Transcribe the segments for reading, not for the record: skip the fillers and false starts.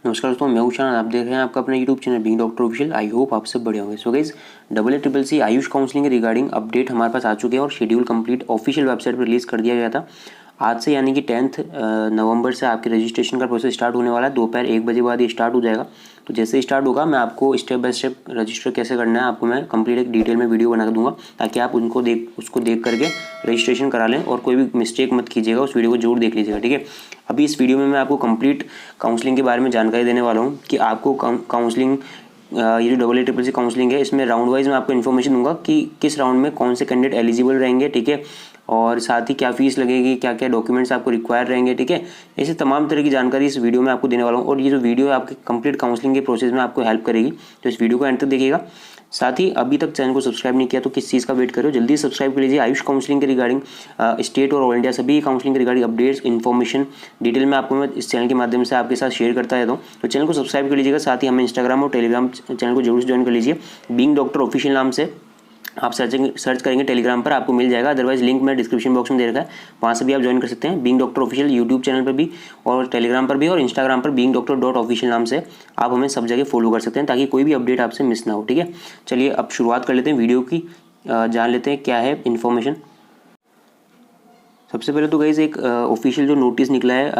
नमस्कार दोस्तों, मैं उषा, आप देख रहे हैं आपका अपना YouTube channel being doctor official. I hope आप सब बढ़िया होंगे। So guys, AACCC Ayush counselling के रिगार्डिंग अपडेट हमारे पास आ चुके हैं और शेड्यूल कंप्लीट ऑफिशियल वेबसाइट पर रिलीज़ कर दिया गया था। आज से यानी कि 10 नवंबर से आपके रजिस्ट्रेशन का प्रोसेस स्टार्ट होने वाला है। दोपहर 1 बजे बाद ये स्टार्ट हो जाएगा। तो जैसे ही स्टार्ट होगा मैं आपको स्टेप बाय स्टेप रजिस्टर कैसे करना है आपको मैं कंप्लीट एक डिटेल में वीडियो बना कर दूंगा, ताकि आप उसको देख करके रजिस्ट्रेशन करा लें और कोई भी मिस्टेक मत कीजिएगा। उस वीडियो को जरूर देख लीजिएगा, ठीक है। अभी इस वीडियो में मैं आपको कंप्लीट काउंसलिंग के बारे में जानकारी देने वाला हूँ कि आपको काउंसलिंग ये जो AACCC काउंसलिंग है, इसमें राउंड वाइज मैं आपको इन्फॉर्मेशन दूंगा कि किस राउंड में कौन से कैंडिडेट एलिजिबल रहेंगे, ठीक है। और साथ ही क्या फीस लगेगी, क्या क्या डॉक्यूमेंट्स आपको रिक्वायर रहेंगे, ठीक है। ऐसे तमाम तरह की जानकारी इस वीडियो में आपको देने वाला हूँ और ये जो वीडियो है आपके कंप्लीट काउंसलिंग के प्रोसेस में आपको हेल्प करेगी। तो इस वीडियो को एंड तक देखिएगा। साथ ही अभी तक चैनल को सब्सक्राइब नहीं किया तो किस चीज़ का वेट करो, जल्दी सब्सक्राइब कर लीजिए। आयुष काउंसलिंग के रिगार्डिंग स्टेट और ऑल इंडिया सभी काउंसलिंग के रिगार्डिंग अपडेट्स इन्फॉर्मेशन डिटेल में आपको मैं इस चैनल के माध्यम से आपके साथ शेयर करता रहता हूँ। तो चैनल को सब्सक्राइब कर लीजिएगा। साथ ही हमें इंस्टाग्राम और टेलीग्राम चैनल को जरूर ज्वाइन कर लीजिए। बीइंग डॉक्टर ऑफिशियल नाम से आप सर्च करेंगे टेलीग्राम पर, आपको मिल जाएगा। अदरवाइज लिंक मैं डिस्क्रिप्शन बॉक्स में दे रखा है, वहाँ से भी आप ज्वाइन कर सकते हैं। Being doctor official YouTube channel पर भी और टेलीग्राम पर भी और इंस्टाग्राम पर beingdoctor.official नाम से आप हमें सब जगह फॉलो कर सकते हैं, ताकि कोई भी अपडेट आपसे मिस ना हो, ठीक है। चलिए अब शुरुआत कर लेते हैं वीडियो की। जान लेते हैं क्या है इन्फॉर्मेशन। सबसे पहले तो गाइज एक ऑफिशियल जो नोटिस निकला है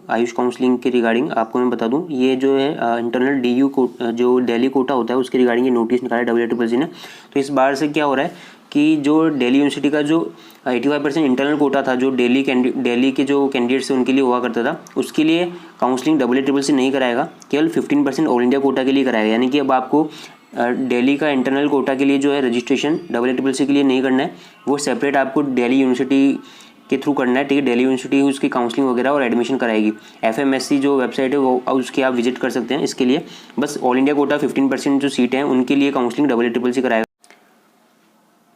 आयुष काउंसलिंग के रिगार्डिंग, आपको मैं बता दूं, ये जो है इंटरनल DU जो दिल्ली कोटा होता है उसके रिगार्डिंग ये नोटिस निकाला है AACCC ने। तो इस बार से क्या हो रहा है कि जो दिल्ली यूनिवर्सिटी का जो 85% इंटरनल कोटा था, जो दिल्ली के जो कैंडिडेट्स उनके लिए हुआ करता था, उसके लिए काउंसलिंग AACCC नहीं कराएगा, केवल 15% ऑल इंडिया कोटा के लिए कराएगा। यानी कि अब आपको दिल्ली का इंटरनल कोटा के लिए जो है रजिस्ट्रेशन AACCC के लिए नहीं करना है, वो सेपरेट आपको दिल्ली यूनिवर्सिटी के थ्रू करना है, ठीक है। दिल्ली यूनिवर्सिटी उसकी काउंसलिंग वगैरह और एडमिशन कराएगी। FMSC जो वेबसाइट है वो उसकी आप विजिट कर सकते हैं। इसके लिए बस ऑल इंडिया कोटा 15% जो सीट हैं उनके लिए काउंसलिंग AACCC कराएगा।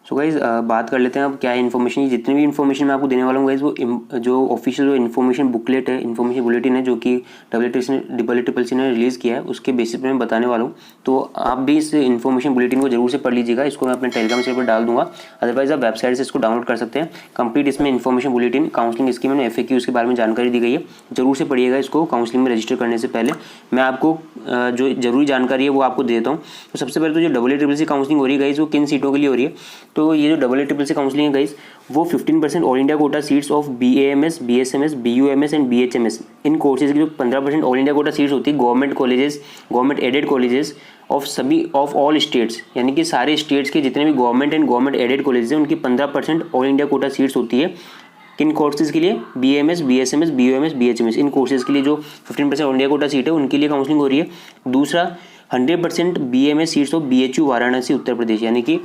सो गाइज बात कर लेते हैं अब क्या है इन्फॉर्मेशन। जितनी भी इन्फॉर्मेशन मैं आपको देने वाला हूँ गाइज, वो जो ऑफिशियल जो इन्फॉर्मेशन बुकलेट है, इन्फॉर्मेशन बुलेटिन है, जो कि AACCC ने रिलीज़ किया है, उसके बेसिस पे मैं बताने वाला हूँ। तो आप भी इस इन्फॉर्मेशन बुलेटिन को जरूर से पढ़ लीजिएगा। इसको मैं अपने टेलीग्राम चैनल पर डाल दूंगा, अदरवाइज आप वेबसाइट से इसको डाउनलोड कर सकते हैं। कंप्लीट इसमें इन्फॉर्मेशन बुलेटिन काउंसलिंग स्कीम में FAQs के बारे में जानकारी दी गई है, जरूर से पढ़िएगा इसको। काउंसलिंग में रजिस्टर करने से पहले मैं आपको जो जरूरी जानकारी है वो आपको दे देता हूँ। तो सबसे पहले तो जो AACCC काउंसलिंग हो रही है गाइज, वो किन सीटों के लिए हो रही है। तो ये जो AACCC काउंसलिंग है गाइज, वो 15% all India quota seats of BAMS, BSMS, BUMS and BHMS in courses की जो 15% ऑल इंडिया कोटा सीट्स होती है government colleges, government aided colleges of all states, यानी कि सारे स्टेट्स के जितने भी government and government aided colleges हैं उनकी 15% ऑल इंडिया कोटा सीट्स होती है। किन कोर्सेज के लिए? BAMS, BSMS, BUMS, BHMS इन कोर्सेज के लिए जो 15% ऑल इंडिया कोटा सीट है उनके लिए काउंसलिंग हो रही है। दूसरा, 100% BAMS seats of BHU Varanasi Uttar Pradesh, यानी कि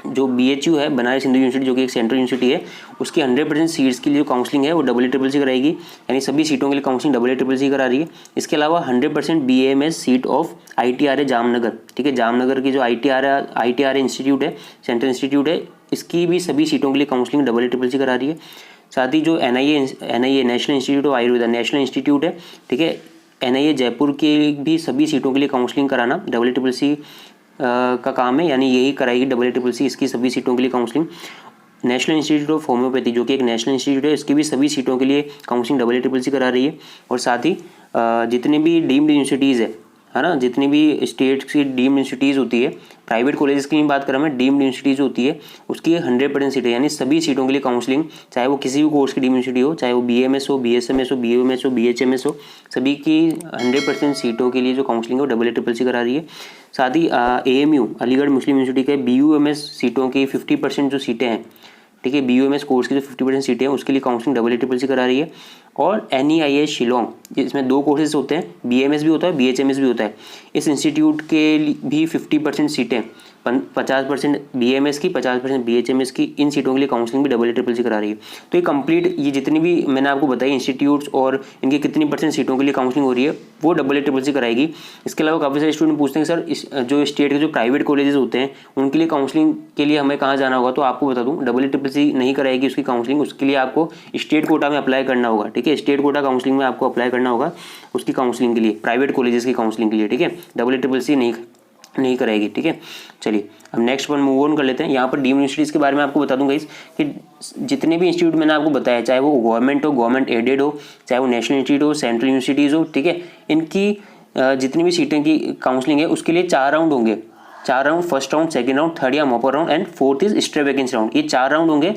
जो BHU है बनारस हिंदू यूनिवर्सिटी, जो कि एक सेंट्रल यूनिवर्सिटी है, उसकी 100% सीट्स की जो काउंसलिंग है वो AACCC कराएगी। यानी सभी सीटों के लिए काउंसलिंग AACCC करा रही है। इसके अलावा 100% BAMS seat of ITRA Jamnagar, ठीक है। जामनगर की जो ITRA इंस्टीट्यूट है, सेंट्रल इंस्टीट्यूट है, इसकी भी सभी सीटों के लिए काउंसलिंग AACCC करा रही है। साथ ही जो NIA national institute of Ayurveda national institute है, ठीक है, NIA जयपुर के भी सभी सीटों के लिए काउंसलिंग कराना AACCC का काम है, यानी यही कराएगी AACCC इसकी सभी सीटों के लिए counselling. National institute of homeopathy, जो कि एक नेशनल इंस्टीट्यूट है, इसकी भी सभी सीटों के लिए काउंसलिंग AACCC करा रही है। और साथ ही जितनी भी डीम्ड यूनिवर्सिटीज़ है ना, जितनी भी स्टेट्स की डीम्ड यूनिवर्सिटीज़ होती है, प्राइवेट कॉलेजेस की नहीं बात कर रहा मैं, डीम्ड यूनिवर्सिटीज़ होती है, उसकी 100% सीटें, यानी सभी सीटों के लिए काउंसलिंग, चाहे वो किसी भी कोर्स की डीम्ड यूनिवर्सिटी हो, चाहे वो BAMS हो, BSMS हो, BUMS हो, BHMS हो, सभी की 100% सीटों के लिए जो काउंसलिंग है वो AACCC करा रही है। साथ ही AMU अलीगढ़ मुस्लिम यूनिवर्सिटी के BUMS सीटों की 50% जो सीटें हैं, ठीक है, BUMS कोर्स की जो 50% सीटें हैं उसके लिए काउंसलिंग AACCC करा रही है। और NEIS शिलोंग, इसमें 2 कोर्सेज होते हैं, BAMS भी होता है, BHMS भी होता है। इस इंस्टीट्यूट के भी 50% सीटें, 50% BAMS की, 50% BHMS की, इन सीटों के लिए काउंसलिंग भी AACCC करा रही है। तो ये कंप्लीट ये जितनी भी मैंने आपको बताई इंस्टीट्यूट्स और इनकी कितनी % सीटों के लिए काउंसलिंग हो रही है वो AACCC कराएगी। इसके अलावा काफ़ी सारे स्टूडेंट पूछते हैं सर जो स्टेट के जो प्राइवेट कॉलेजेस होते हैं उनके लिए काउंसलिंग के लिए हमें कहाँ जाना होगा। तो आपको बता दूँ AACCC नहीं कराएगी उसकी काउंसलिंग, उसके लिए आपको स्टेट कोटा में अप्लाई करना होगा, ठीक है। स्टेट कोटा काउंसलिंग में आपको अप्लाई करना होगा उसकी काउंसलिंग के लिए, प्राइवेट कॉलेजेस की काउंसलिंग के लिए, ठीक है। AACCC नहीं कराएगी, ठीक है। चलिए अब नेक्स्ट वन मूव ऑन कर लेते हैं। यहाँ पर डीम्ड यूनिवर्सिटीज़ के बारे में आपको बता दूंगा इस कि जितने भी इंस्टीट्यूट मैंने आपको बताया, चाहे वो गवर्नमेंट हो, गवर्नमेंट एडेड हो, चाहे वो नेशनल इंस्टीट्यूट हो, सेंट्रल यूनिवर्सिटीज़ हो, ठीक है, इनकी जितनी भी सीटें की काउंसलिंग है उसके लिए 4 राउंड होंगे। 4 round, first round, second round, third या mop round and fourth is stray vacancy round. ये 4 राउंड होंगे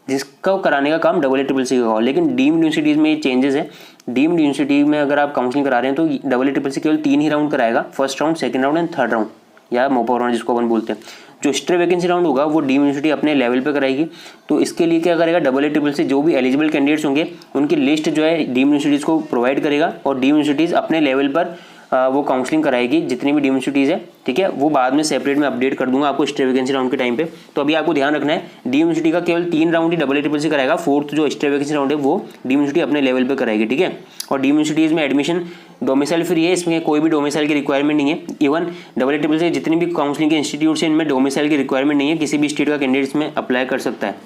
जिसका कराने का काम AACC का होगा। लेकिन डीम्ड यूनिवर्सिटीज़ में ये चेंजेस है। डीम्ड यूनिवर्सिटी में अगर आप काउंसलिंग करा रहे हैं तो AACC केवल 3 ही राउंड कराएगा, first round, second round and third round या मॉप राउंड जिसको अपन बोलते हैं। जो स्ट्रे वैकेंसी राउंड होगा वो डीम्ड यूनिवर्सिटी अपने लेवल पे कराएगी। तो इसके लिए क्या करेगा, AACC जो भी एलिजिबल कैंडिडेट्स होंगे उनकी लिस्ट जो है डीम्ड यूनिवर्सिटीज़ को प्रोवाइड करेगा और डीम्ड यूनिवर्सिटीज़ अपने लेवल पर वो काउंसलिंग कराएगी जितनी भी डीम्ड यूनिवर्सिटीज़ है, ठीक है। वो बाद में सेपरेट में अपडेट कर दूंगा आपको स्ट्रे वैकेंसी राउंड के टाइम पे। तो अभी आपको ध्यान रखना है डीम्ड यूनिवर्सिटी का केवल 3 राउंड ही AACC कराएगा, फोर्थ जो स्ट्रे वैकेंसी राउंड है वो डीम्ड यूनिवर्सिटी अपने लेवल पे कराएगी, ठीक है। और डीम्ड यूनिवर्सिटीज़ में एडमिशन डोमिसाइल फ्री है, इसमें कोई भी डोमिसाइल की रिक्वायरमेंट नहीं है। इवन AACC जितनी भी काउंसलिंग के इंस्टीट्यूट है इनमें डोमिसाइल की रिक्वायरमेंट नहीं है, किसी भी स्टेट का कैंडिडेट इसमें अप्लाई कर सकता है।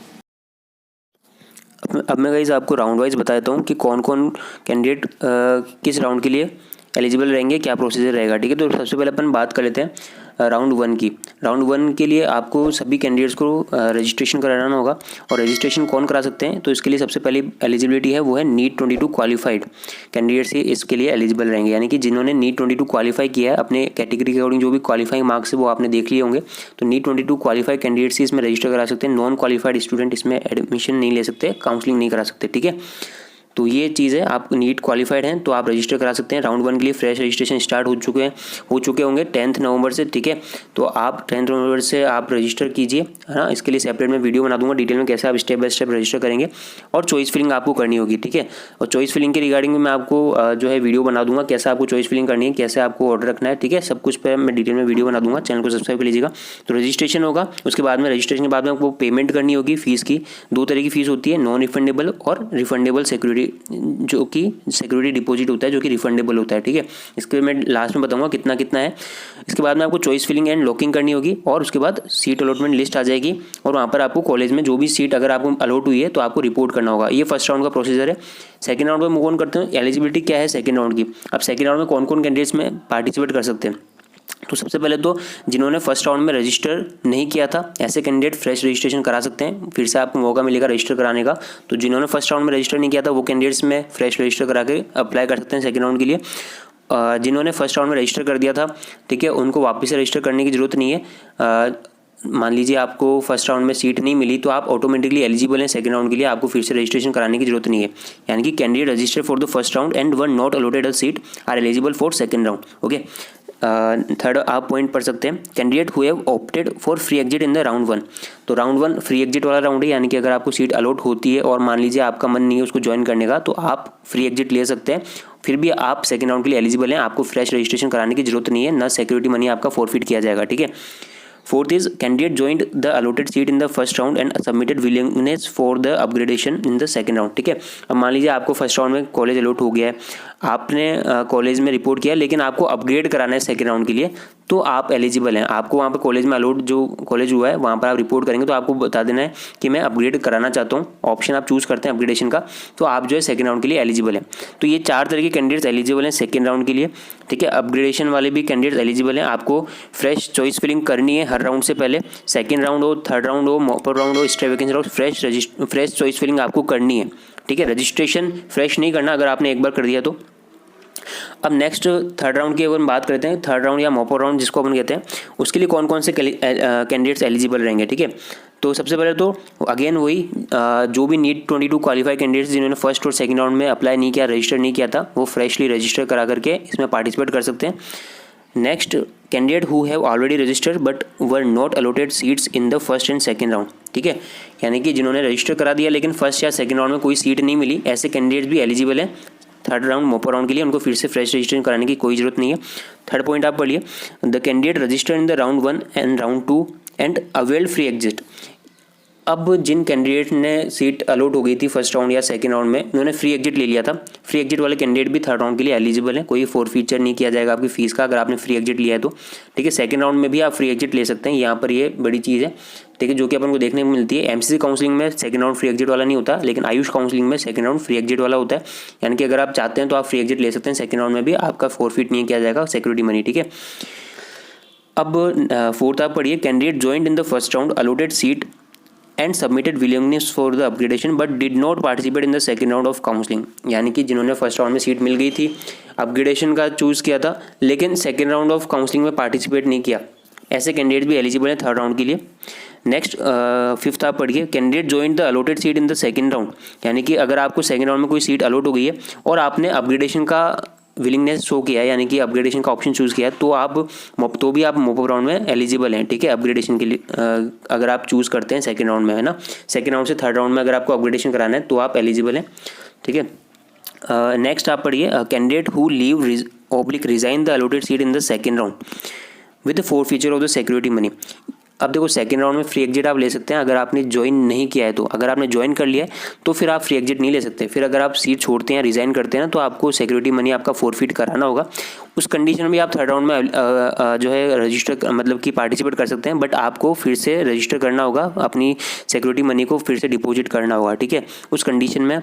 अब मैं गाइस आपको राउंड वाइज बताता हूँ कि कौन कौन कैंडिडेट किस राउंड के लिए एलिजिबल रहेंगे, क्या प्रोसीजर रहेगा, ठीक है। तो सबसे पहले अपन बात कर लेते हैं राउंड 1 की। राउंड 1 के लिए आपको सभी कैंडिडेट्स को रजिस्ट्रेशन कराना होगा। और रजिस्ट्रेशन कौन करा सकते हैं, तो इसके लिए सबसे पहली एलिजिबिलिटी है वो है नीट 22 क्वालिफाइड कैंडिडेट्स ही इसके लिए एलिजिबल रहेंगे। यानी कि जिन्होंने नीट 22 क्वालिफाई किया है, अपने कैटेगरी के अकॉर्डिंग जो भी क्वालिफाइंग मार्क्स है वो आपने देख लिए होंगे, तो नीट 22 क्वालिफाइड कैंडिडेट्स ही इसमें रजिस्टर करा सकते हैं। नॉन क्वालिफाइड स्टूडेंट इसमें एडमिशन नहीं ले सकते, काउंसलिंग नहीं करा सकते, ठीक है। तो ये चीज़ है, आप नीट क्वालिफाइड हैं तो आप रजिस्टर करा सकते हैं। राउंड 1 के लिए फ्रेश रजिस्ट्रेशन स्टार्ट हो चुके होंगे 10 नवंबर से, ठीक है। तो आप 10 नवंबर से आप रजिस्टर कीजिए, है ना। इसके लिए सेपरेट में वीडियो बना दूंगा डिटेल में कैसे आप स्टेप बाय स्टेप रजिस्टर करेंगे। और चॉइस फिलिंग आपको करनी होगी, ठीक है। और चॉइस फिलिंग के रिगार्डिंग में मैं आपको जो है वीडियो बना दूंगा, कैसे आपको चॉइस फिलिंग करनी है, कैसे आपको ऑर्डर रखना है, ठीक है। सब कुछ पर मैं डिटेल में वीडियो बना दूंगा, चैनल को सब्सक्राइब कर लीजिएगा। तो रजिस्ट्रेशन होगा, उसके बाद में रजिस्ट्रेशन के बाद में आपको पेमेंट करनी होगी फीस की। 2 तरह की फीस होती है, नॉन रिफंडेबल और रिफंडेबल सिक्योरिटी, जो कि सिक्योरिटी डिपॉजिट होता है जो कि रिफंडेबल होता है, ठीक है। इसके मैं लास्ट में बताऊंगा कितना कितना है। इसके बाद में आपको चॉइस फिलिंग एंड लॉकिंग करनी होगी और उसके बाद सीट अलॉटमेंट लिस्ट आ जाएगी और वहाँ पर आपको कॉलेज में जो भी सीट अगर आपको अलॉट हुई है तो आपको रिपोर्ट करना होगा। ये फर्स्ट राउंड का प्रोसीजर है। सेकंड राउंड में मूव ऑन करते हैं। एलिजिबिलिटी क्या है सेकंड राउंड की। अब सेकंड राउंड में कौन कौन कैंडिडेट्स में पार्टिसिपेट कर सकते हैं, तो सबसे पहले तो जिन्होंने फर्स्ट राउंड में रजिस्टर नहीं किया था ऐसे कैंडिडेट फ्रेश रजिस्ट्रेशन करा सकते हैं, फिर से आपको मौका मिलेगा रजिस्टर कराने का। तो जिन्होंने फर्स्ट राउंड में रजिस्टर नहीं किया था वो कैंडिडेट्स में फ्रेश रजिस्टर करा के अप्लाई कर सकते हैं सेकंड राउंड के लिए। जिन्होंने फर्स्ट राउंड में रजिस्टर कर दिया था, ठीक है, उनको वापस से रजिस्टर करने की ज़रूरत नहीं है। मान लीजिए आपको फर्स्ट राउंड में सीट नहीं मिली तो आप ऑटोमेटिकली एलिजिबल हैं सेकंड राउंड के लिए, आपको फिर से रजिस्ट्रेशन कराने की जरूरत नहीं है। यानी कि candidate register for the first round and were not allotted a seat are eligible for second round, okay. Third आप पॉइंट पढ़ सकते हैं, candidate who have opted for free exit in the round 1। तो राउंड 1 फ्री एग्जिट वाला round है, यानी कि अगर आपको सीट अलॉट होती है और मान लीजिए आपका मन नहीं है उसको ज्वाइन करने का तो आप फ्री एग्जिट ले सकते हैं, फिर भी आप सेकंड राउंड के लिए एलिजिबल हैं, आपको फ्रेश रजिस्ट्रेशन कराने की जरूरत नहीं है, ना सिक्योरिटी मनी आपका फॉरफिट किया जाएगा, ठीक है। Fourth is candidate joined the allotted seat in the first round and submitted willingness for the upgradation in the second round, ठीक है। अब मान लीजिए आपको फर्स्ट राउंड में कॉलेज अलॉट हो गया है, आपने कॉलेज में रिपोर्ट किया लेकिन आपको अपग्रेड कराना है सेकंड राउंड के लिए, तो आप एलिजिबल हैं। आपको वहाँ पर कॉलेज में अलॉट जो कॉलेज हुआ है वहाँ पर आप रिपोर्ट करेंगे तो आपको बता देना है कि मैं अपग्रेड कराना चाहता हूँ, ऑप्शन आप चूज़ करते हैं अपग्रेडेशन का, तो आप जो है सेकंड राउंड के लिए एलिजिबल हैं। तो ये 4 तरह के कैंडिडेट्स एलिजिबल हैं सेकंड राउंड के लिए, ठीक है। अपग्रेडेशन वाले भी कैंडिडेट्स एलिजिबल हैं। आपको फ्रेश चॉइस फिलिंग करनी है हर राउंड से पहले, सेकंड राउंड हो, थर्ड राउंड हो, मॉप राउंड हो, stray vacancy round, fresh choice filling आपको करनी है, ठीक है। रजिस्ट्रेशन फ्रेश नहीं करना अगर आपने एक बार कर दिया तो। अब नेक्स्ट थर्ड राउंड की अगर हम बात करते हैं, थर्ड राउंड या मॉप राउंड जिसको अपन कहते हैं, उसके लिए कौन कौन से कैंडिडेट्स एलिजिबल रहेंगे, ठीक है। तो सबसे पहले तो अगेन वही जो भी नीट 22 क्वालिफाइड कैंडिडेट्स जिन्होंने फर्स्ट और सेकंड राउंड में अप्लाई नहीं किया, रजिस्टर नहीं किया था, वो फ्रेशली रजिस्टर करा करके इसमें पार्टिसिपेट कर सकते हैं। Next candidate who have already registered but were not allotted seats in the first and second round, ठीक है। यानी कि जिन्होंने रजिस्टर करा दिया लेकिन फर्स्ट या सेकंड राउंड में कोई सीट नहीं मिली, ऐसे कैंडिडेट्स भी एलिजिबल हैं थर्ड राउंड मोपो राउंड के लिए, उनको फिर से फ्रेश रजिस्ट्रेशन कराने की कोई जरूरत नहीं है। थर्ड पॉइंट आप पढ़िए, the candidate register in the round 1 and round 2 and availed free exit. अब जिन कैंडिडेट ने सीट अलॉट हो गई थी फर्स्ट राउंड या सेकंड राउंड में, उन्होंने फ्री एग्जिट ले लिया था, फ्री एग्जिट वाले कैंडिडेट भी थर्ड राउंड के लिए एलिजिबल है, कोई फॉरफीचर नहीं किया जाएगा आपकी फीस का अगर आपने फ्री एग्जिट लिया है तो, ठीक है। सेकंड राउंड में भी आप फ्री एग्जिट ले सकते हैं, यहाँ पर ये बड़ी चीज़ है, ठीक है, जो कि अपन को देखने को मिलती है। एमसीसी काउंसलिंग में सेकंड राउंड फ्री एग्जिट वाला नहीं होता, लेकिन आयुष काउंसलिंग में सेकंड राउंड फ्री एग्जिट वाला होता है। यानी कि अगर आप चाहते हैं तो आप फ्री एग्जिट ले सकते हैं, सेकंड राउंड में भी आपका फॉरफिट नहीं किया जाएगा सिक्योरिटी मनी, ठीक है। अब फोर्थ आप पढ़िए, candidate joined in the first round allotted seat and submitted willingness for the upgradation but did not participate in the second round of counselling. यानी कि जिन्होंने फर्स्ट राउंड में सीट मिल गई थी, अपग्रेडेशन का चूज़ किया था, लेकिन सेकेंड राउंड ऑफ काउंसलिंग में पार्टिसिपेट नहीं किया, ऐसे कैंडिडेट भी एलिजिबल हैं थर्ड राउंड के लिए। नेक्स्ट फिफ्थ आप पढ़िए, candidate join the allotted seat in the second round. यानी कि अगर आपको सेकेंड राउंड में कोई सीट अलॉट हो गई है और आपने अपग्रेडेशन का विलिंगनेस शो किया है, यानी कि अपग्रेडेशन का ऑप्शन चूज़ किया है, तो भी आप मॉपअप राउंड में एलिजिबल हैं, ठीक है, अपग्रेडेशन के लिए। अगर आप चूज़ करते हैं सेकेंड राउंड में, है ना, सेकेंड राउंड से थर्ड राउंड में अगर आपको अपग्रेडेशन कराना है तो आप एलिजिबल हैं, ठीक है। नेक्स्ट आप पढ़िए, candidate who leave resign the allotted seat in the second round with four feature of the security money. अब देखो सेकेंड राउंड में फ्री एग्जिट आप ले सकते हैं अगर आपने ज्वाइन नहीं किया है तो। अगर आपने ज्वाइन कर लिया है तो फिर आप फ्री एग्जिट नहीं ले सकते। फिर अगर आप सीट छोड़ते हैं, रिज़ाइन करते हैं ना, तो आपको सिक्योरिटी मनी आपका फोरफीट कराना होगा। उस कंडीशन में आप थर्ड राउंड में जो है रजिस्टर मतलब कि पार्टिसिपेट कर सकते हैं, बट आपको फिर से रजिस्टर करना होगा, अपनी सिक्योरिटी मनी को फिर से डिपॉजिट करना होगा, ठीक है। उस कंडीशन में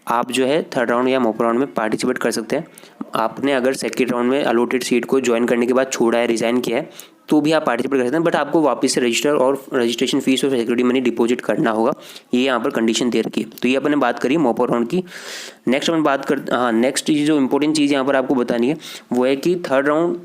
आप जो है थर्ड राउंड या मॉप राउंड में पार्टिसिपेट कर सकते हैं। आपने अगर सेकेंड राउंड में अलॉटेड सीट को ज्वाइन करने के बाद छोड़ा है, रिज़ाइन किया है, तो भी आप पार्टिसिपेट कर सकते हैं, बट आपको वापस से रजिस्टर और रजिस्ट्रेशन फीस और सिक्योरिटी मनी डिपॉजिट करना होगा। ये यहाँ पर कंडीशन दे रखी है। तो ये अपने बात करिए मॉप राउंड की। नेक्स्ट अपन बात कर नेक्स्ट जो इंपॉर्टेंट चीज़ यहाँ पर आपको बतानी है वो है कि थर्ड राउंड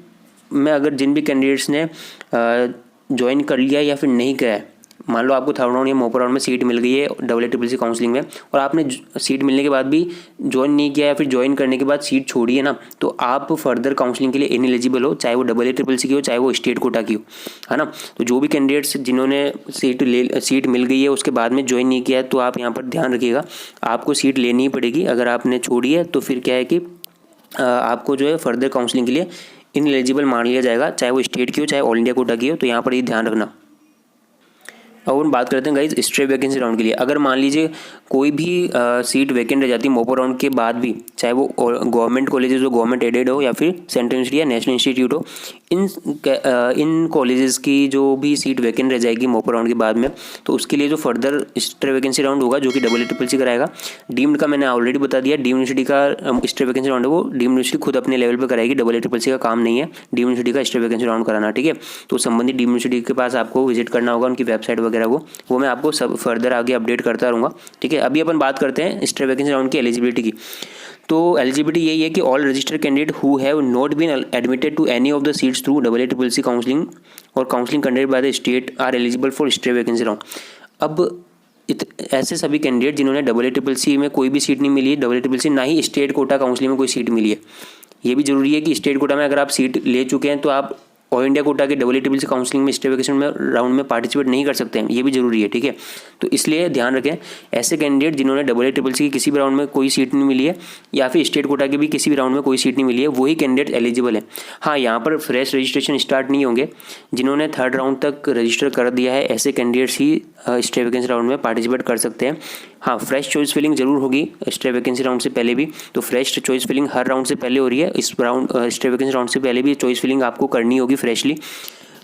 में अगर जिन भी कैंडिडेट्स ने ज्वाइन कर लिया या फिर नहीं किया है, मान लो आपको थर्ड राउंड या मॉप राउंड में सीट मिल गई है AACCC काउंसलिंग में और आपने सीट मिलने के बाद भी ज्वाइन नहीं किया या फिर ज्वाइन करने के बाद सीट छोड़ी है ना, तो आप फर्दर काउंसलिंग के लिए इनएलिजिबल हो, चाहे वो AACCC की हो चाहे वो स्टेट कोटा की हो, है ना। तो जो भी कैंडिडेट्स जिन्होंने सीट मिल गई है उसके बाद में ज्वाइन नहीं किया है, तो आप यहाँ पर ध्यान रखिएगा, आपको सीट लेनी ही पड़ेगी। अगर आपने छोड़ी है तो फिर क्या है कि आपको जो है फर्दर काउंसलिंग के लिए इनएलिजिबल मान लिया जाएगा, चाहे वो स्टेट की हो चाहे ऑल इंडिया कोटा की हो। तो यहाँ पर ये ध्यान रखना। अब हम बात करते हैं गाइज स्ट्रे वैकेंसी राउंड के लिए। अगर मान लीजिए कोई भी सीट वैकेंट रह जाती है मॉप राउंड के बाद भी, चाहे वो गवर्नमेंट कॉलेजेस हो, गवर्नमेंट एडेड हो या फिर सेंट्रल यूनिवर्सिटी या नेशनल इंस्टीट्यूट हो, इन कॉलेजेस की जो भी सीट वैकेंट रह जाएगी मॉप राउंड के बाद में, तो उसके लिए जो फर्दर स्ट्रे वैकेंसी राउंड होगा जो कि AACCC कराएगा। डीम्ड का मैंने ऑलरेडी बता दिया, डीम्ड यूनिवर्सिटी का स्ट्रे वैकेंसी राउंड है वो डीम्ड यूनिवर्सिटी खुद अपने लेवल पर कराएगी, AACCC का काम नहीं है डीम्ड यूनिवर्सिटी का स्ट्रे वैकेंसी राउंड कराना, ठीक है। तो संबंधित डीम्ड यूनिवर्सिटी के पास आपको विजिट करना होगा, उनकी वेबसाइट वगैरह वो मैं आपको सब फर्दर आगे अपडेट करता रहूँगा, ठीक है। अभी अपन बात करते हैं स्ट्रे वैकेंसी राउंड की एलिजिबिलिटी की। तो एलिजिबिलिटी यही है कि all registered candidate who have not been admitted to any of the seats through AACCC counselling और counselling conducted by the state are eligible for stray vacancy round. अब ऐसे सभी कैंडिडेट जिन्होंने AACCC में कोई भी सीट नहीं मिली है, AACCC ना ही स्टेट कोटा काउंसलिंग में कोई सीट मिली है। ये भी जरूरी है कि स्टेट कोटा में अगर आप सीट ले चुके हैं तो आप ऑल इंडिया कोटा के AACCC काउंसलिंग में स्ट्रे वैकेंसी में राउंड में पार्टिसिपेट नहीं कर सकते हैं, ये भी जरूरी है, ठीक है। तो इसलिए ध्यान रखें, ऐसे कैंडिडेट जिन्होंने AACCC की किसी भी राउंड में कोई सीट नहीं मिली है या फिर स्टेट कोटा के भी किसी भी राउंड में कोई सीट नहीं मिली है, वही कैंडिडेट एलिजिबल है। हाँ, यहाँ पर फ्रेश रजिस्ट्रेशन स्टार्ट नहीं होंगे। जिन्होंने थर्ड राउंड तक रजिस्टर कर दिया है ऐसे कैंडिडेट्स ही स्ट्रे वैकेंसी राउंड में पार्टिसिपेट कर सकते हैं। हाँ, फ्रेश चॉइस फिलिंग जरूर होगी स्ट्रे वैकेंसी राउंड से पहले भी। तो फ्रेश चॉइस फिलिंग हर राउंड से पहले हो रही है, इस राउंड स्ट्रे वैकेंसी राउंड से पहले भी चॉइस फिलिंग आपको करनी होगी फ्रेशली,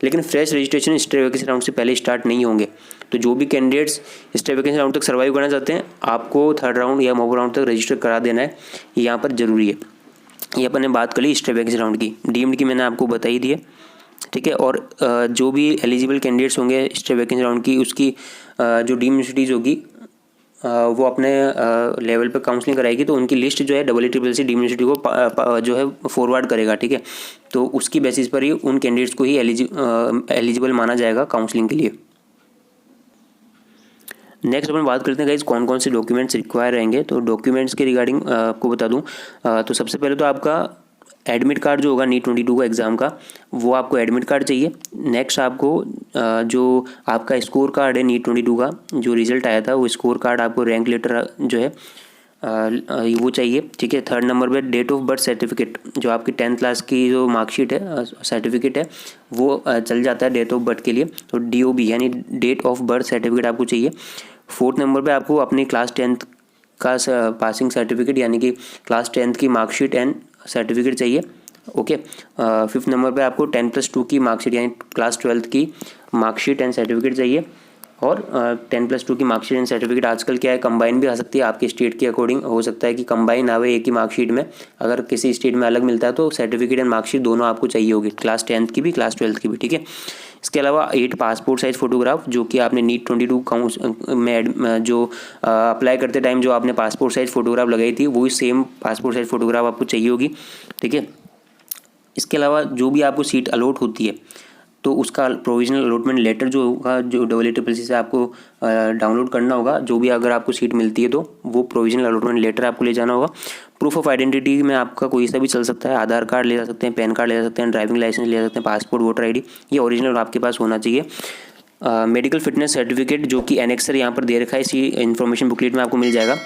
लेकिन fresh registration stray vacancy round से पहले स्टार्ट नहीं होंगे। तो जो भी कैंडिडेट्स स्ट्रे वैकेंसी राउंड तक सर्वाइव करना चाहते हैं, आपको थर्ड राउंड या मॉप राउंड तक रजिस्टर करा देना है, यहाँ पर जरूरी है। ये अपन ने बात कर ली स्ट्रे वैकेंसी राउंड की। डीम्ड की मैंने आपको बता ही दी है, ठीक है। और जो भी एलिजिबल कैंडिडेट्स होंगे स्ट्रे वैकेंसी राउंड की, उसकी जो डीम्ड यूनिवर्सिटीज़ होगी वो अपने लेवल पर काउंसलिंग कराएगी, तो उनकी लिस्ट जो है AACCC डीम्ड यूनिवर्सिटी को जो है फॉरवर्ड करेगा, ठीक है। तो उसकी बेसिस पर ही उन कैंडिडेट्स को ही एलिजिबल माना जाएगा काउंसलिंग के लिए। नेक्स्ट अपन बात करते हैं गाइस कौन कौन से डॉक्यूमेंट्स रिक्वायर रहेंगे। तो डॉक्यूमेंट्स के रिगार्डिंग आपको बता दूं, तो सबसे पहले तो आपका एडमिट कार्ड जो होगा NEET 22 का एग्ज़ाम का, वो आपको एडमिट कार्ड चाहिए। नेक्स्ट आपको जो आपका स्कोर कार्ड है NEET 22 का जो रिज़ल्ट आया था, वो स्कोर कार्ड आपको रैंक लेटर जो है वो चाहिए, ठीक है। थर्ड नंबर पे डेट ऑफ बर्थ सर्टिफिकेट, जो आपकी 10th क्लास की जो मार्कशीट है सर्टिफिकेट है वो चल जाता है डेट ऑफ बर्थ के लिए। तो DOB यानी डेट ऑफ बर्थ सर्टिफिकेट आपको चाहिए। फोर्थ नंबर पे आपको अपनी क्लास 10th का पासिंग सर्टिफिकेट यानी कि क्लास 10th की मार्कशीट एंड सर्टिफिकेट चाहिए, ओके। फिफ्थ नंबर पे आपको 10+2 की मार्कशीट यानी क्लास 12th की मार्कशीट एंड सर्टिफिकेट चाहिए। और 10+2 की मार्कशीट एंड सर्टिफिकेट आजकल क्या है कंबाइन भी आ सकती है, आपके स्टेट के अकॉर्डिंग हो सकता है कि कंबाइन आवे एक ही मार्कशीट में। अगर किसी स्टेट में अलग मिलता है तो सर्टिफिकेट एंड मार्कशीट दोनों आपको चाहिए होगी, क्लास 10th की भी क्लास 12th की भी, ठीक है। इसके अलावा 8 पासपोर्ट साइज़ फ़ोटोग्राफ जो कि आपने नीट 22 काउंस में जो अप्लाई करते टाइम जो आपने पासपोर्ट साइज़ फ़ोटोग्राफ लगाई थी वही सेम पासपोर्ट साइज़ फ़ोटोग्राफ आपको चाहिए होगी, ठीक है। इसके अलावा जो भी आपको सीट अलॉट होती है तो उसका प्रोविजनल अलॉटमेंट लेटर जो होगा जो AACC से आपको डाउनलोड करना होगा, जो भी अगर आपको सीट मिलती है तो वो प्रोविजनल अलॉटमेंट लेटर आपको ले जाना होगा। प्रूफ ऑफ आइडेंटिटी में आपका कोई सा भी चल सकता है, आधार कार्ड ले जा सकते हैं, पैन कार्ड ले जा सकते हैं, ड्राइविंग लाइसेंस ले जा सकते हैं, पासपोर्ट, वोटर ID, ये ओरिजिनल आपके पास होना चाहिए। मेडिकल फिटनेस सर्टिफिकेट जो कि एनेक्सर यहाँ पर दे रखा है, इसी इन्फॉर्मेशन बुकलेट में आपको मिल जाएगा।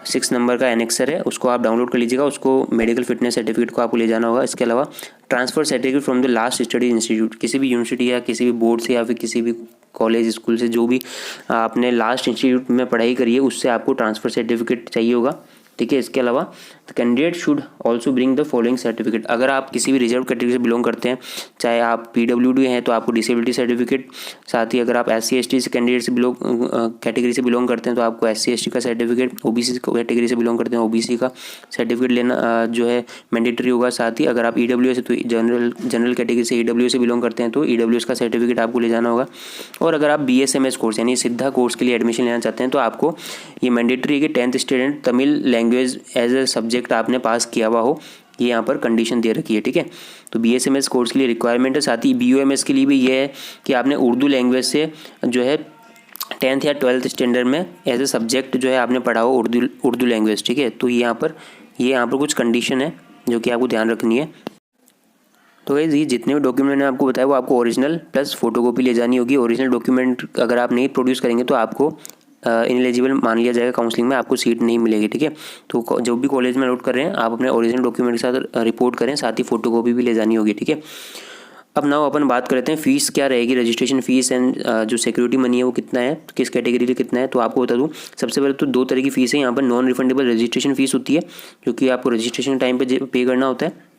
6 नंबर का एनेक्सर है, उसको आप डाउनलोड कर लीजिएगा, उसको मेडिकल फिटनेस सर्टिफिकेट को आपको ले जाना होगा। इसके अलावा transfer certificate from the last study institute, किसी भी यूनिवर्सिटी या किसी भी बोर्ड से या फिर किसी भी कॉलेज स्कूल से जो भी आपने लास्ट इंस्टीट्यूट में पढ़ाई करी है उससे आपको ट्रांसफ़र सर्टिफिकेट चाहिए होगा, ठीक है। इसके अलावा the candidate should also bring the following certificate, अगर आप किसी भी रिजर्व कैटेगरी से बिलोंग करते हैं, चाहे आप PWD हैं तो आपको डिसेबिलिटी सर्टिफिकेट, साथ ही अगर आप SC ST से कैंडिडेट से कैटेगरी से बिलोंग करते हैं तो आपको SC ST का सर्टिफिकेट, OBC कैटेगरी से बिलोंग करते हैं OBC का सर्टिफिकेट लेना जो है मैंडेटरी होगा। साथ ही अगर आप EWS है तो जनरल कैटेगरी से EWS से बिलोंग करते हैं तो EWS का सर्टिफिकेट आपको ले जाना होगा। और अगर आप BSMS कोर्स यानी सिद्धा कोर्स के लिए एडमिशन लेना चाहते हैं तो आपको ये मैंडेटरी है कि 10th student Tamil language as a subject आपने पास किया हुआ हो, ये यहाँ पर कंडीशन दे रखी है, ठीक है। तो BSMS कोर्स के लिए रिक्वायरमेंट है। साथ ही BOMS के लिए भी ये है कि आपने उर्दू लैंग्वेज से जो है 10th या 12th स्टैंडर्ड में एज ए सब्जेक्ट जो है आपने पढ़ा हो उर्दू लैंग्वेज, ठीक है। तो ये यहाँ पर कुछ कंडीशन है जो कि आपको ध्यान रखनी है। तो ये जितने भी डॉक्यूमेंट मैंने आपको बताया वो आपको ओरिजिनल प्लस फोटोकॉपी ले जानी होगी। ओरिजिनल डॉक्यूमेंट अगर आप नहीं प्रोड्यूस करेंगे तो आपको इनएलिजिबल मान लिया जाएगा, काउंसलिंग में आपको सीट नहीं मिलेगी, ठीक है। तो जो भी कॉलेज में नोट कर रहे हैं आप अपने ओरिजिनल डॉक्यूमेंट के साथ रिपोर्ट करें, साथ ही फोटोकॉपी भी ले जानी होगी, ठीक है। अब नाउ अपन बात करते हैं फीस क्या रहेगी, रजिस्ट्रेशन फीस एंड जो सिक्योरिटी मनी है वो कितना है, किस कैटेगरी के लिए कितना है। तो आपको बता दूं सबसे पहले तो 2 तरह की फीस है यहाँ पर। नॉन रिफंडेबल रजिस्ट्रेशन फीस होती है जो कि आपको रजिस्ट्रेशन टाइम पे पे करना होता है।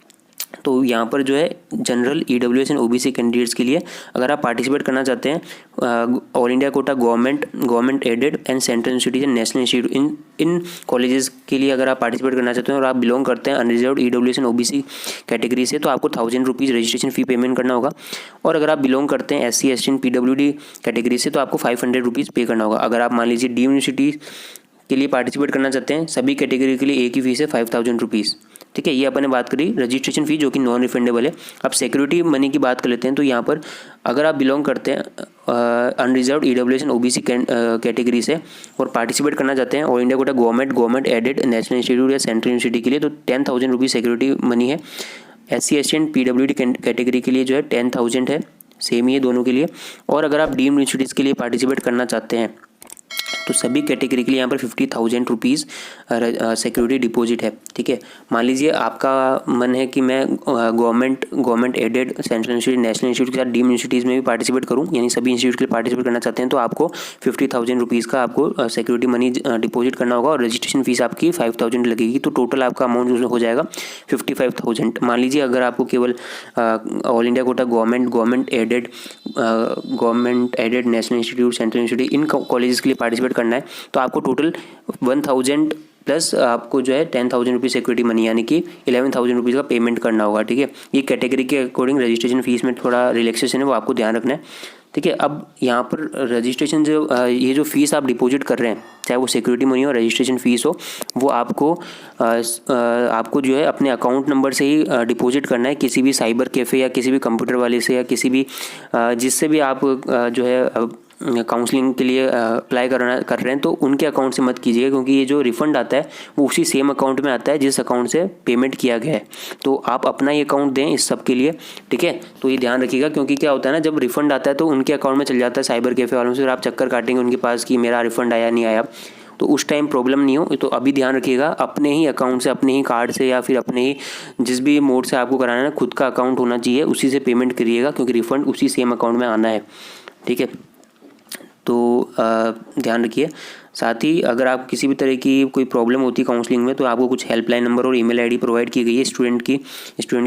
तो यहाँ पर जो है general EWS and OBC candidates के लिए अगर आप पार्टिसिपेट करना चाहते हैं all India quota government aided and central institute and national institute in colleges के लिए अगर आप पार्टिसिपेट करना चाहते हैं और आप बिलोंग करते हैं unreserved EWS and OBC category से तो आपको 1000 रुपीज़ रजिस्ट्रेशन फ़ी पेमेंट करना होगा। और अगर आप बिलोंग करते हैं SC ST and PWD category से तो आपको 500 रुपीज़ पे करना होगा। अगर आप मान लीजिए डीम्ड यूनिवर्सिटी के लिए पार्टिसिपेट करना चाहते हैं सभी कैटेगरी के लिए एक ही फीस है 5000 रुपीज़, ठीक है। ये अपन ने बात करी रजिस्ट्रेशन फ़ी जो कि नॉन रिफंडेबल है। अब सिक्योरिटी मनी की बात कर लेते हैं। तो यहाँ पर अगर आप बिलोंग करते हैं unreserved EWS and OBC category से और पार्टिसिपेट करना चाहते हैं all India quota government aided national institute या सेंट्रल यूनिवर्सिटी के लिए तो 10,000 रुपीज़ सिक्योरिटी मनी है। SC ST and PWD category के लिए जो है 10,000 है, सेम ही है दोनों के लिए। और अगर आप डीम्ड इंस्टीट्यूट्स के लिए पार्टिसिपेट करना चाहते हैं तो सभी कैटेगरी के लिए यहाँ पर 50,000 रुपीज़ सिक्योरिटी डिपॉजिट है, ठीक है। मान लीजिए आपका मन है कि मैं government aided central institute national institute के साथ डीम्ड इंस्टीट्यूट्स में भी पार्टिसिपेट करूँ, यानी सभी इंस्टीट्यूट के लिए पार्टिसिपेट करना चाहते हैं तो आपको 50,000 रुपीज़ का आपको सिक्योरिटी मनी डिपॉजिट करना होगा और रजिस्ट्रेशन फीस आपकी 5,000 लगेगी। तो टोटल आपका अमाउंट हो जाएगा 55,000। मान लीजिए अगर आपको केवल all India quota government aided national institute central institute इन कॉलेजेस के लिए पार्टिसिपेट करना है तो आपको टोटल 1000 प्लस आपको जो है 10,000 रुपीज़ सिक्योरिटी मनी यानी कि 11,000 रुपीज़ का पेमेंट करना होगा, ठीक है। ये कैटेगरी के अकॉर्डिंग रजिस्ट्रेशन फीस में थोड़ा रिलैक्सेशन है वो आपको ध्यान रखना है, ठीक है। अब यहाँ पर रजिस्ट्रेशन जो ये जो फीस आप डिपॉजिट कर रहे हैं चाहे वो सिक्योरिटी मनी हो रजिस्ट्रेशन फीस हो वो आपको जो है अपने अकाउंट नंबर से ही डिपॉजिट करना है, किसी भी साइबर कैफ़े या किसी भी कंप्यूटर वाले से या किसी भी जिससे भी आप जो है काउंसलिंग के लिए अप्लाई कर रहे हैं तो उनके अकाउंट से मत कीजिएगा क्योंकि ये जो रिफ़ंड आता है वो उसी सेम अकाउंट में आता है जिस अकाउंट से पेमेंट किया गया है। तो आप अपना ही अकाउंट दें इस सब के लिए, ठीक है। तो ये ध्यान रखिएगा क्योंकि क्या होता है ना जब रिफ़ंड आता है तो उनके अकाउंट में चल जाता है साइबर कैफ़े वालों से और आप चक्कर काटेंगे उनके पास कि मेरा रिफ़ंड आया नहीं आया, तो उस टाइम प्रॉब्लम नहीं हो। तो अभी ध्यान रखिएगा अपने ही अकाउंट से अपने ही कार्ड से या फिर अपने ही जिस भी मोड से आपको कराना है खुद का अकाउंट होना चाहिए, उसी से पेमेंट करिएगा क्योंकि रिफ़ंड उसी सेम अकाउंट में आना है, ठीक है। तो ध्यान रखिए। साथ ही अगर आप किसी भी तरह की कोई प्रॉब्लम होती है काउंसलिंग में तो आपको कुछ हेल्पलाइन नंबर और ईमेल आईडी प्रोवाइड की गई है स्टूडेंट की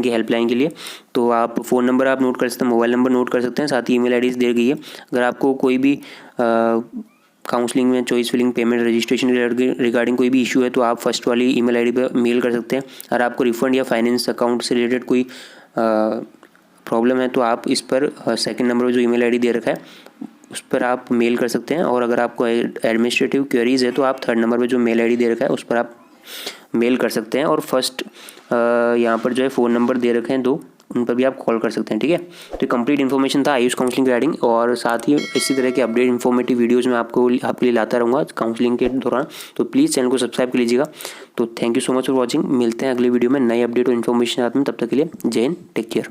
हेल्पलाइन के लिए। तो आप फ़ोन नंबर आप नोट कर सकते हैं, मोबाइल नंबर नोट कर सकते हैं, साथ ही ईमेल आईडीज़ दी गई है। अगर आपको कोई भी काउंसलिंग में choice filling payment registration regarding कोई भी इशू है तो आप फर्स्ट वाली ईमेल आईडी पर मेल कर सकते हैं। अगर आपको रिफ़ंड या फाइनेंस अकाउंट से रिलेटेड कोई प्रॉब्लम है तो आप इस पर सेकंड नंबर पर जो ईमेल आईडी दे रखा है उस पर आप मेल कर सकते हैं। और अगर आपको एडमिनिस्ट्रेटिव क्वेरीज़ है तो आप थर्ड नंबर पर जो मेल आईडी दे रखा है उस पर आप मेल कर सकते हैं। और फर्स्ट यहाँ पर जो है फ़ोन नंबर दे रखे हैं 2, उन पर भी आप कॉल कर सकते हैं। ठीक है, तो कंप्लीट इन्फॉर्मेशन था आयुष काउंसलिंग रिगार्डिंग, और साथ ही इसी तरह के अपडेट इन्फॉर्मेटिव वीडियोस मैं आपके लिए लाता रहूँगा काउंसलिंग के दौरान। तो प्लीज़ चैनल को सब्सक्राइब कर लीजिएगा। तो thank you so much for watching. मिलते हैं अगले वीडियो में नए अपडेट और इन्फॉर्मेशन साथ में, तब तक के लिए जय हिंद, टेक केयर।